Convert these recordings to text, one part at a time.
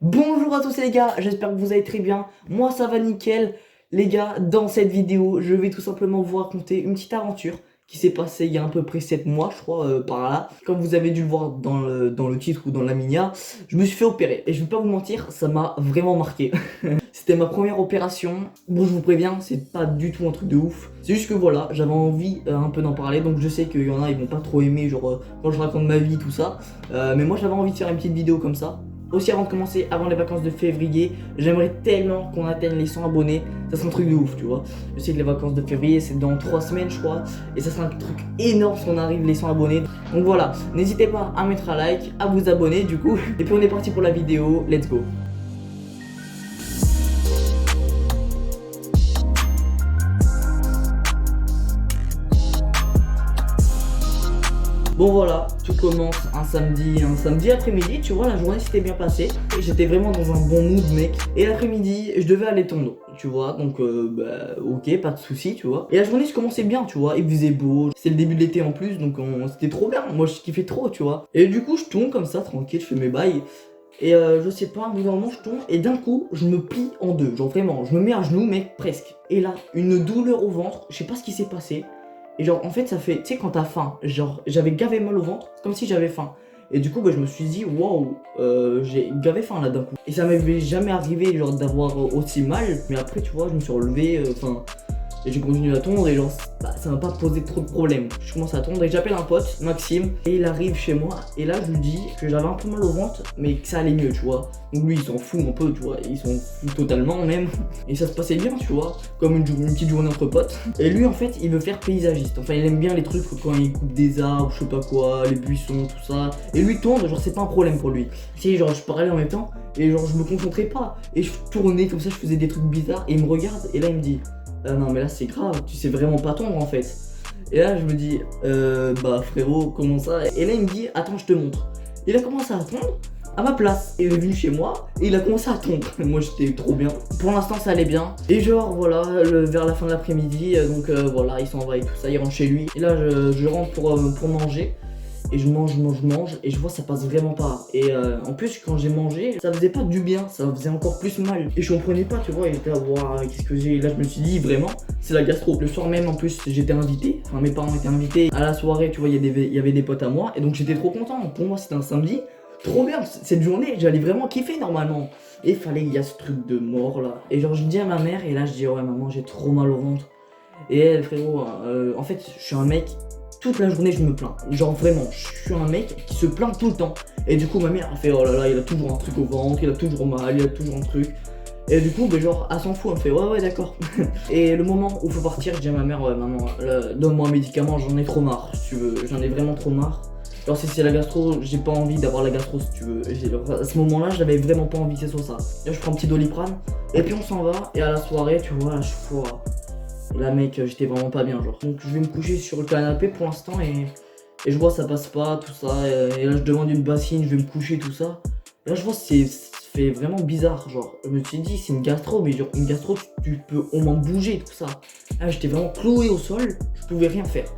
Bonjour à tous les gars, j'espère que vous allez très bien. Moi ça va nickel. Les gars, dans cette vidéo, je vais tout simplement vous raconter une petite aventure qui s'est passée il y a à peu près 7 mois, je crois, par là. Comme vous avez dû le voir dans le titre ou dans la minia, je me suis fait opérer. Et je vais pas vous mentir, ça m'a vraiment marqué. C'était ma première opération. Bon, je vous préviens, c'est pas du tout un truc de ouf. C'est juste que voilà, j'avais envie un peu d'en parler. Donc je sais qu'il y en a, ils vont pas trop aimer, genre quand je raconte ma vie, tout ça. Mais moi j'avais envie de faire une petite vidéo comme ça. Aussi, avant de commencer, avant les vacances de février, j'aimerais tellement qu'on atteigne les 100 abonnés. Ça serait un truc de ouf, tu vois. Je sais que les vacances de février, c'est dans 3 semaines, je crois. Et ça serait un truc énorme si on arrive les 100 abonnés. Donc voilà, n'hésitez pas à mettre un like, à vous abonner du coup. Et puis on est parti pour la vidéo, let's go. Bon voilà, tout commence un samedi après-midi, tu vois, la journée s'était bien passée. J'étais vraiment dans un bon mood mec. Et l'après-midi, je devais aller tondre, tu vois, donc ok, pas de soucis, tu vois. Et la journée se commençait bien, tu vois, il faisait beau, c'est le début de l'été en plus, donc c'était trop bien, moi je kiffais trop, tu vois. Et du coup je tombe comme ça, tranquille, je fais mes bails. Et je sais pas, un bout d'un moment je tombe et d'un coup je me plie en deux, genre vraiment, je me mets à genoux mec, presque. Et là, une douleur au ventre, je sais pas ce qui s'est passé. Et genre en fait ça fait, tu sais quand t'as faim, genre j'avais gavé mal au ventre, c'est comme si j'avais faim. Et du coup bah, je me suis dit waouh, j'ai gavé faim là d'un coup. Et ça m'avait jamais arrivé genre d'avoir aussi mal, mais après tu vois je me suis relevé, enfin et j'ai continué à tondre et genre ça m'a pas posé trop de problèmes. Je commence à tondre et j'appelle un pote, Maxime, et il arrive chez moi et là je lui dis que j'avais un peu mal au ventre mais que ça allait mieux, tu vois. Donc lui il s'en fout un peu, tu vois, il s'en fout totalement même. Et ça se passait bien, tu vois, comme une petite journée entre potes. Et lui en fait il veut faire paysagiste, enfin il aime bien les trucs quand il coupe des arbres, je sais pas quoi, les buissons, tout ça. Et lui tondre, genre c'est pas un problème pour lui. Tu sais, genre je parlais en même temps et genre je me concentrais pas. Et je tournais comme ça, je faisais des trucs bizarres et il me regarde et là il me dit non mais là c'est grave, tu sais vraiment pas tondre en fait. Et là je me dis bah frérot comment ça. Et là il me dit attends je te montre. Il a commencé à tondre à ma place. Et il est venu chez moi et il a commencé à tondre. Moi j'étais trop bien. Pour l'instant ça allait bien. Et genre voilà, vers la fin de l'après-midi, donc voilà, il s'en va et tout ça, il rentre chez lui. Et là je rentre pour manger. Et je mange, et je vois ça passe vraiment pas. Et en plus quand j'ai mangé, ça faisait pas du bien, ça faisait encore plus mal. Et je comprenais pas, tu vois, il était là, waouh, qu'est-ce que j'ai. Là je me suis dit vraiment, c'est la gastro. Le soir même en plus j'étais invité, enfin mes parents étaient invités à la soirée, tu vois, il y avait des potes à moi. Et donc j'étais trop content. Pour moi c'était un samedi, trop bien. Cette journée, j'allais vraiment kiffer normalement. Et fallait qu'il y a ce truc de mort là. Et genre je dis à ma mère, et là je dis ouais maman j'ai trop mal au ventre. Et elle, frérot, en fait, je suis un mec, toute la journée, je me plains. Genre vraiment, je suis un mec qui se plaint tout le temps. Et du coup, ma mère, elle fait, oh là là, il a toujours un truc au ventre, il a toujours mal, il a toujours un truc. Et du coup, ben genre, elle s'en fout, elle me fait, ouais, ouais, d'accord. Et le moment où faut partir, je dis à ma mère, ouais, maman, donne-moi un médicament, j'en ai trop marre, si tu veux, j'en ai vraiment trop marre. Genre, si c'est la gastro, j'ai pas envie d'avoir la gastro, si tu veux. À ce moment-là, j'avais vraiment pas envie que ce soit ça. Là, je prends un petit Doliprane, et puis on s'en va, et à la soirée, tu vois, là, je suis fort. Et là mec j'étais vraiment pas bien genre. Donc je vais me coucher sur le canapé pour l'instant et je vois ça passe pas tout ça et là je demande une bassine, je vais me coucher tout ça. Et là je vois ça fait vraiment bizarre genre. Je me suis dit c'est une gastro mais genre une gastro tu peux au moins bouger tout ça. Là j'étais vraiment cloué au sol, je pouvais rien faire.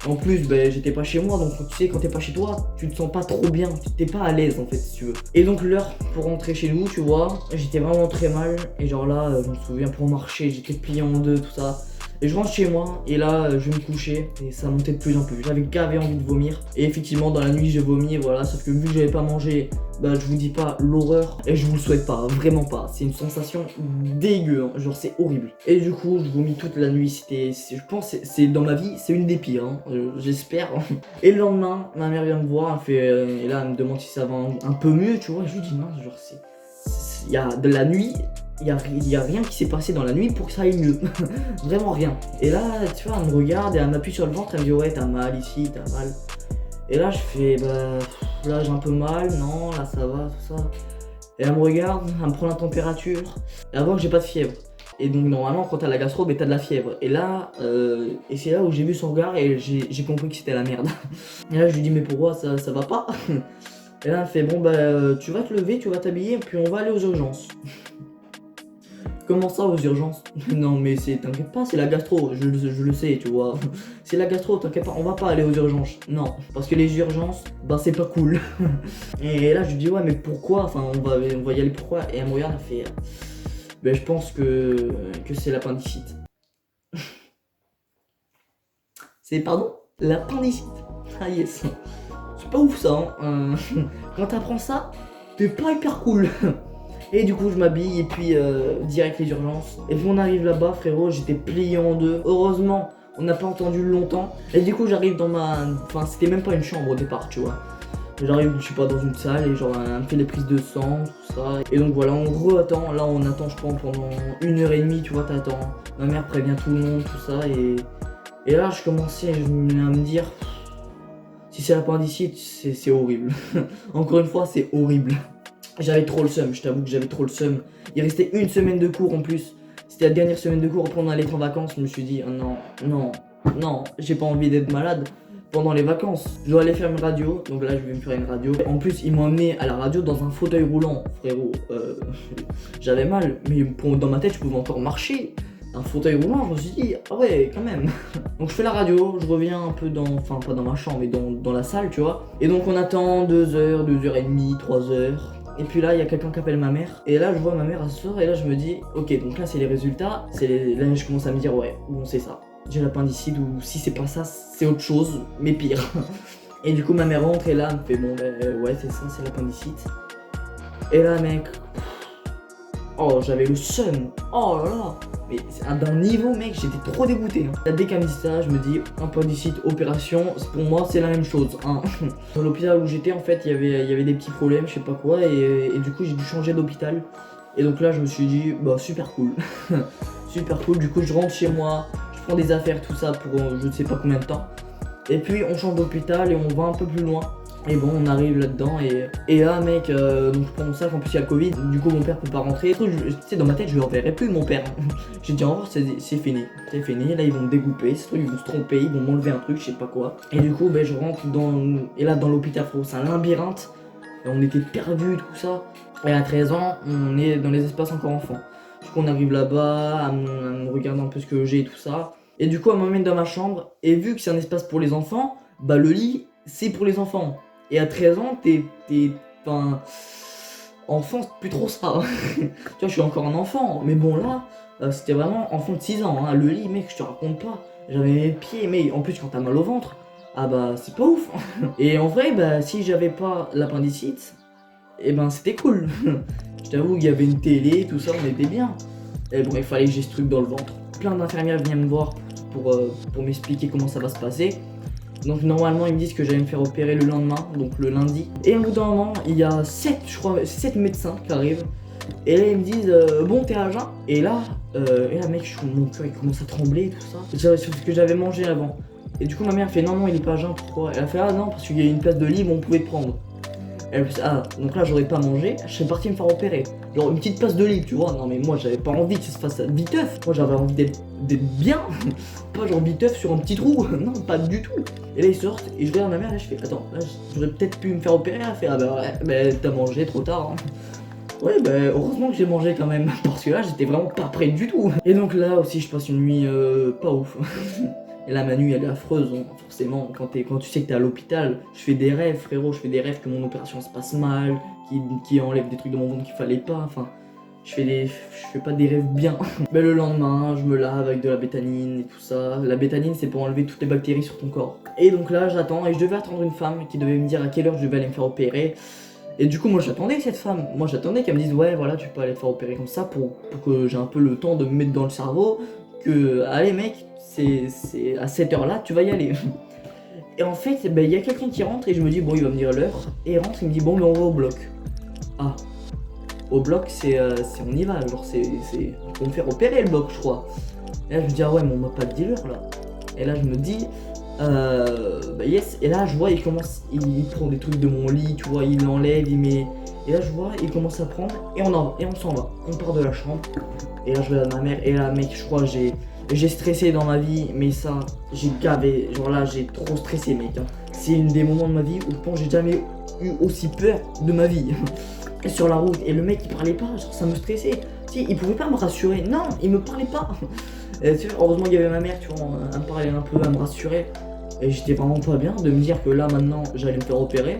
En plus, ben, j'étais pas chez moi, donc tu sais, quand t'es pas chez toi, tu te sens pas trop bien, t'es pas à l'aise en fait, si tu veux. Et donc, l'heure pour rentrer chez nous, tu vois, j'étais vraiment très mal. Et genre là, je me souviens pour marcher, j'étais plié en deux, tout ça. Et je rentre chez moi, et là, je vais me coucher, et ça montait de plus en plus. J'avais gavé envie de vomir. Et effectivement, dans la nuit, j'ai vomi, voilà, sauf que vu que j'avais pas mangé, bah, je vous dis pas l'horreur, et je vous le souhaite pas, vraiment pas. C'est une sensation dégueu, hein, genre c'est horrible. Et du coup, je vomis toute la nuit, je pense, c'est dans ma vie, c'est une des pires, hein, j'espère. Et le lendemain, ma mère vient me voir, elle fait, et là, elle me demande si ça va un peu mieux, tu vois. Je lui dis non, genre il y a de la nuit, il y a rien qui s'est passé dans la nuit pour que ça aille mieux. Vraiment rien. Et là, tu vois, elle me regarde et elle m'appuie sur le ventre, elle me dit ouais, t'as mal ici, t'as mal. Et là, je fais bah, là j'ai un peu mal, non, là ça va, tout ça. Et elle me regarde, elle me prend la température, et elle voit que j'ai pas de fièvre. Et donc normalement quand t'as la gastro, bah, t'as de la fièvre. Et là, et c'est là où j'ai vu son regard et j'ai compris que c'était la merde. Et là je lui dis mais pourquoi ça va pas? Et là elle fait bon bah tu vas te lever, tu vas t'habiller, puis on va aller aux urgences. Comment ça aux urgences? Non mais t'inquiète pas, c'est la gastro, je le sais, tu vois. C'est la gastro, t'inquiète pas, on va pas aller aux urgences. Non, parce que les urgences, bah c'est pas cool. Et là je lui dis ouais mais pourquoi? Enfin on va y aller pourquoi? Et elle me regarde, elle fait ben je pense que c'est l'appendicite. C'est pardon? L'appendicite. Ah yes. C'est pas ouf ça, hein. Quand t'apprends ça, t'es pas hyper cool. Et du coup je m'habille et puis direct les urgences. Et puis on arrive là-bas frérot, j'étais plié en deux. Heureusement on n'a pas entendu longtemps. Et du coup j'arrive dans ma... Enfin c'était même pas une chambre au départ tu vois. J'arrive je sais pas dans une salle et genre elle me fait les prises de sang, tout ça. Et donc voilà on re-attend, là on attend je pense pendant 1h30 tu vois t'attends. Ma mère prévient tout le monde, tout ça et là je commençais à me dire... Si c'est l'appendicite c'est horrible. Encore une fois c'est horrible. J'avais trop le seum, je t'avoue que j'avais trop le seum. Il restait une semaine de cours en plus. C'était la dernière semaine de cours, après on allait être en vacances. Je me suis dit, oh non, j'ai pas envie d'être malade pendant les vacances. Je dois aller faire une radio, donc là je vais me faire une radio. En plus, ils m'ont amené à la radio dans un fauteuil roulant, frérot. J'avais mal, mais dans ma tête, je pouvais encore marcher. Un fauteuil roulant, je me suis dit, ah ouais, quand même. Donc je fais la radio, je reviens un peu dans, enfin pas dans ma chambre, mais dans la salle, tu vois. Et donc on attend 2h, 2h30, 3h. Et puis là, il y a quelqu'un qui appelle ma mère. Et là, je vois ma mère, elle sort. Et là, je me dis, ok, donc là, c'est les résultats. Là, je commence à me dire, ouais, bon, c'est ça. J'ai l'appendicite ou si c'est pas ça, c'est autre chose, mais pire. Et du coup, ma mère rentre et là, elle me fait, bon, ben ouais, c'est ça, c'est l'appendicite. Et là, mec, oh, j'avais le seum. Oh là là. Mais d'un niveau, mec, j'étais trop dégoûté. Hein. Dès qu'elle me dit ça, je me dis, appendicite, opération, pour moi, c'est la même chose. Hein. Dans l'hôpital où j'étais, en fait, il y avait des petits problèmes, je sais pas quoi, et du coup, j'ai dû changer d'hôpital. Et donc là, je me suis dit, bah, super cool. Super cool. Du coup, je rentre chez moi, je prends des affaires, tout ça, pour je ne sais pas combien de temps. Et puis, on change d'hôpital et on va un peu plus loin. Et bon, on arrive là-dedans et là, mec, donc je prends mon sac, en plus il y a le Covid, du coup mon père peut pas rentrer. Tu sais, dans ma tête, je le reverrai plus mon père. J'ai dit au revoir, c'est fini, c'est fini. Là, ils vont me découper, ils vont se tromper, ils vont m'enlever un truc, je sais pas quoi. Et du coup, ben, je rentre et là, dans l'hôpital, c'est un labyrinthe. Et on était perdus, tout ça. Et à 13 ans, on est dans les espaces encore enfants. Du coup, on arrive là-bas, à me regarder un peu ce que j'ai et tout ça. Et du coup, elle m'emmène dans ma chambre. Et vu que c'est un espace pour les enfants, bah le lit, c'est pour les enfants. Et à 13 ans, enfin, enfant, c'est plus trop ça. Tu vois, je suis encore un enfant. Mais bon, là, c'était vraiment enfant de 6 ans. Hein. Le lit, mec, je te raconte pas. J'avais mes pieds, mais en plus, quand t'as mal au ventre, ah bah, c'est pas ouf. Et en vrai, bah, si j'avais pas l'appendicite, eh ben, c'était cool. Je t'avoue qu'il y avait une télé, tout ça, on était bien. Et bon, il fallait que j'ai ce truc dans le ventre. Plein d'infirmières viennent me voir pour m'expliquer comment ça va se passer. Donc normalement ils me disent que j'allais me faire opérer le lendemain, donc le lundi. Et au bout d'un moment, il y a 7 médecins qui arrivent. Et là ils me disent bon t'es à jeun. Et là mec, mon cœur il commence à trembler et tout ça. C'est ce que j'avais mangé avant. Et du coup ma mère fait non il est pas à jeun, pourquoi? Elle a fait ah non parce qu'il y a une place de libre, on pouvait te prendre. Elle fait ah donc là j'aurais pas mangé, je serais parti me faire opérer. Genre une petite place de libre tu vois. Non mais moi j'avais pas envie que ça se fasse viteuf. Moi j'avais envie d'être bien. Pas genre viteuf sur un petit trou. Non pas du tout. Et là ils sortent et je regarde ma mère et je fais attends là j'aurais peut-être pu me faire opérer. Elle fait ah bah ouais bah t'as mangé trop tard. Hein. Ouais bah heureusement que j'ai mangé quand même. Parce que là j'étais vraiment pas prêt du tout. Et donc là aussi je passe une nuit pas ouf. Et là ma nuit elle est affreuse, hein. Forcément quand tu sais que t'es à l'hôpital, je fais des rêves frérot, je fais des rêves que mon opération se passe mal, qui enlève des trucs de mon ventre qu'il fallait pas, enfin je fais pas des rêves bien. Mais le lendemain je me lave avec de la bétanine et tout ça. La bétanine c'est pour enlever toutes les bactéries sur ton corps. Et donc là j'attends et je devais attendre une femme qui devait me dire à quelle heure je devais aller me faire opérer. Et du coup moi j'attendais cette femme, moi j'attendais qu'elle me dise ouais voilà tu peux aller te faire opérer comme ça pour que j'ai un peu le temps de me mettre dans le cerveau que allez mec c'est à cette heure là tu vas y aller. Et en fait il y a quelqu'un qui rentre et je me dis bon il va me dire l'heure. Et il rentre il me dit bon mais on va au bloc. Ah au bloc c'est on y va, genre c'est on peut me faire opérer le bloc je crois. Et là je me dis ah ouais mais on m'a pas dit l'heure là. Et là je me dis yes. Et là je vois il prend des trucs de mon lit, tu vois, il l'enlève, il met. Et là je vois il commence à prendre et on s'en va. On part de la chambre. Et là je regarde ma mère et là mec je crois j'ai stressé dans ma vie, mais ça j'ai gavé, genre là j'ai trop stressé mec. Hein. C'est une des moments de ma vie où je pense que j'ai jamais eu aussi peur de ma vie. sur la route et le mec il parlait pas, genre ça me stressait. Tu sais, il pouvait pas me rassurer, non, il me parlait pas. Et, tu sais, heureusement il y avait ma mère, tu vois, elle me parlait un peu, elle me rassurait. Et j'étais vraiment pas bien de me dire que là maintenant j'allais me faire opérer.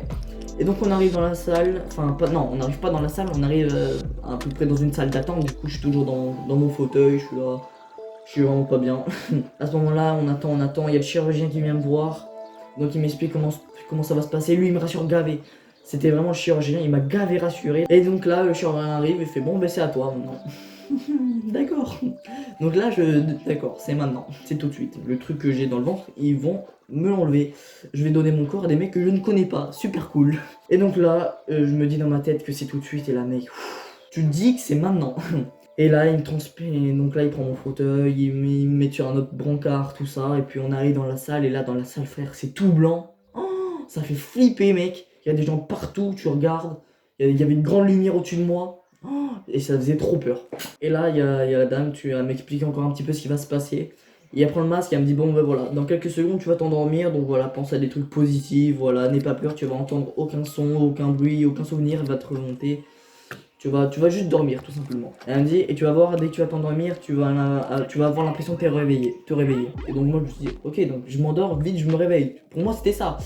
Et donc on arrive dans la salle, enfin pas, non, on n'arrive pas dans la salle, on arrive à peu près dans une salle d'attente. Du coup je suis toujours dans mon fauteuil, je suis là, je suis vraiment pas bien. À ce moment-là on attend, il y a le chirurgien qui vient me voir. Donc il m'explique comment ça va se passer, lui il me rassure gavé. C'était vraiment le chirurgien, il m'a gavé rassuré. Et donc là le chirurgien arrive et fait bon ben c'est à toi maintenant. D'accord. Donc là d'accord, c'est maintenant, c'est tout de suite. Le truc que j'ai dans le ventre, ils vont me l'enlever. Je vais donner mon corps à des mecs que je ne connais pas, super cool. Et donc là, je me dis dans ma tête que c'est tout de suite et là mec, tu te dis que c'est maintenant. Et là il me transmet, donc là il prend mon fauteuil, il me met sur un autre brancard, tout ça, et puis on arrive dans la salle, et là dans la salle frère, c'est tout blanc. Oh, ça fait flipper mec, il y a des gens partout, tu regardes, il y avait une grande lumière au-dessus de moi. Oh, et ça faisait trop peur. Et là, il y a la dame, elle m'explique encore un petit peu ce qui va se passer. Et elle prend le masque et elle me dit bon ben voilà, dans quelques secondes tu vas t'endormir, donc voilà, pense à des trucs positifs, voilà, n'aie pas peur, tu vas entendre aucun son, aucun bruit, aucun souvenir va te remonter. Tu vas juste dormir tout simplement. Elle me dit et tu vas voir dès que tu vas t'endormir, tu vas avoir l'impression de te réveiller. Et donc moi je me suis dit ok, donc je m'endors, vite je me réveille. Pour moi c'était ça.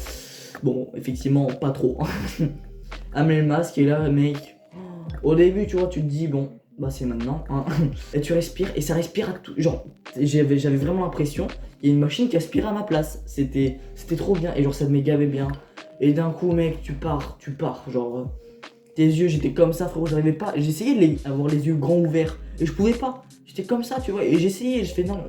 Bon, effectivement pas trop. Elle met le masque et là mec. Au début, tu vois, tu te dis, bon, bah c'est maintenant, hein. Et tu respires, et ça respire à tout. Genre, j'avais vraiment l'impression, il y a une machine qui aspirait à ma place. C'était trop bien, et genre, ça me gavait bien. Et d'un coup, mec, tu pars. Genre, tes yeux, j'étais comme ça, frérot, j'arrivais pas. J'essayais d'avoir les yeux grands ouverts, et je pouvais pas. J'étais comme ça, tu vois, et j'essayais, je fais non,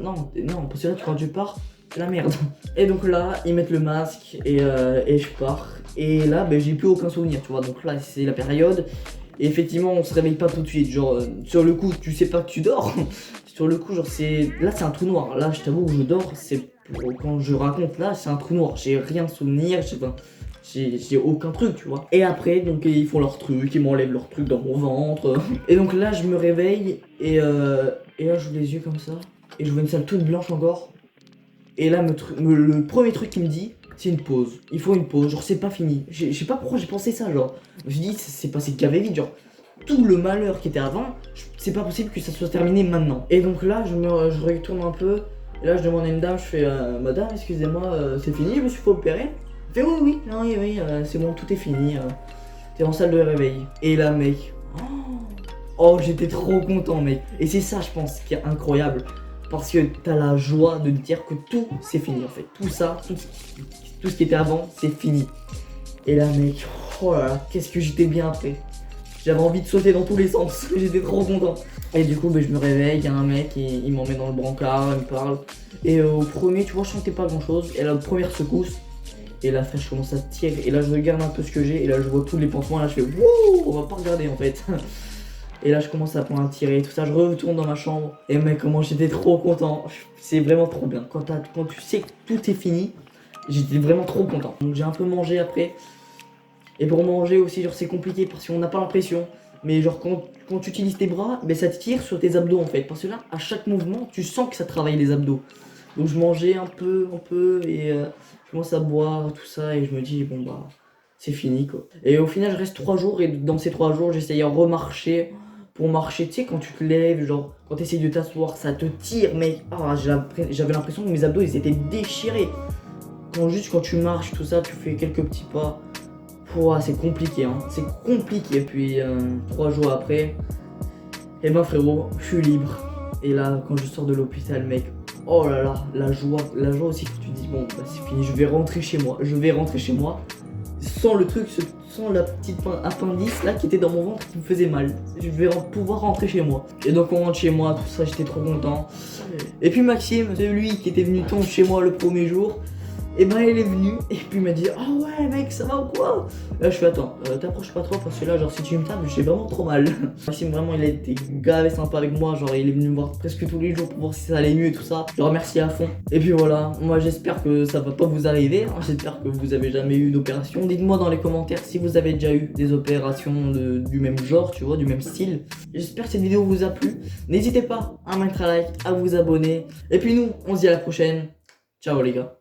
parce que là, quand tu pars, c'est la merde. Et donc là, ils mettent le masque, et je pars. Et là, ben, j'ai plus aucun souvenir, tu vois, donc là, c'est la période. Et effectivement, on se réveille pas tout de suite. Genre, sur le coup, tu sais pas que tu dors. Sur le coup, genre, là, c'est un trou noir. Là, je t'avoue que je dors. Quand je raconte, là, c'est un trou noir. J'ai rien de souvenir. J'ai aucun truc, tu vois. Et après, donc, ils font leur truc. Ils m'enlèvent leur truc dans mon ventre. Et donc là, je me réveille. Et là, j'ouvre les yeux comme ça. Et je vois une salle toute blanche encore. Et là, le premier truc qu'il me dit, c'est une pause. Il faut une pause, genre c'est pas fini. Je sais pas pourquoi j'ai pensé ça, genre. Je me suis dit, c'est passé gavé vite, genre. Tout le malheur qui était avant, c'est pas possible que ça soit terminé maintenant. Et donc là, je retourne un peu. Et là, je demande à une dame, je fais, madame, excusez-moi, c'est fini, je me suis fait opérer. Elle fait, oui, c'est bon, tout est fini. T'es en salle de réveil. Et là, mec. Oh, j'étais trop content, mec. Et c'est ça, je pense, qui est incroyable. Parce que t'as la joie de te dire que tout c'est fini en fait. Tout ça, tout ce qui était avant, c'est fini. Et là mec, oh là là, qu'est-ce que j'étais bien après. J'avais envie de sauter dans tous les sens, j'étais trop content. Et du coup je me réveille, il y a un mec, il m'en met dans le brancard, il me parle. Et au premier, tu vois, je sentais pas grand chose. Et la première secousse, et là frère, je commence à tirer. Et là je regarde un peu ce que j'ai, et là je vois tous les pansements, là je fais wouh, on va pas regarder en fait. Et là je commence à prendre un tirer, tout ça, je retourne dans ma chambre. Et mec, comment j'étais trop content. C'est vraiment trop bien. Quand tu sais que tout est fini, j'étais vraiment trop content. Donc j'ai un peu mangé après. Et pour manger aussi, genre c'est compliqué parce qu'on n'a pas l'impression. Mais genre quand tu utilises tes bras, ben, ça te tire sur tes abdos en fait. Parce que là, à chaque mouvement, tu sens que ça travaille les abdos. Donc je mangeais un peu, et je commence à boire, tout ça. Et je me dis, bon bah, c'est fini quoi. Et au final, je reste 3 jours. Et dans ces 3 jours, j'essayais de remarcher. Pour marcher, tu sais, quand tu te lèves, genre, quand tu essayes de t'asseoir, ça te tire, mec. Ah, j'avais l'impression que mes abdos, ils étaient déchirés. Quand tu marches, tout ça, tu fais quelques petits pas. Pouah, c'est compliqué, hein. C'est compliqué. Et puis, 3 jours après, eh ben, frérot, je suis libre. Et là, quand je sors de l'hôpital, mec, oh là là, la joie aussi que tu te dis, bon, bah, c'est fini, je vais rentrer chez moi. Sans le truc, sans la petite appendice là qui était dans mon ventre qui me faisait mal. Je vais pouvoir rentrer chez moi. Et donc on rentre chez moi, tout ça, j'étais trop content. Et puis Maxime, celui qui était venu tomber chez moi le premier jour, et ben il est venu et puis il m'a dit ah ouais mec, ça va ou quoi? Là je fais attends, t'approches pas trop parce que là genre si tu me tapes j'ai vraiment trop mal. Maxime vraiment il a été gavé sympa avec moi, genre il est venu me voir presque tous les jours pour voir si ça allait mieux et tout ça. Je le remercie à fond. Et puis voilà, moi j'espère que ça va pas vous arriver, hein. J'espère que vous avez jamais eu d'opération. Dites-moi dans les commentaires si vous avez déjà eu des opérations du même genre, tu vois, du même style. J'espère que cette vidéo vous a plu. N'hésitez pas à mettre un like, à vous abonner. Et puis nous, on se dit à la prochaine. Ciao les gars.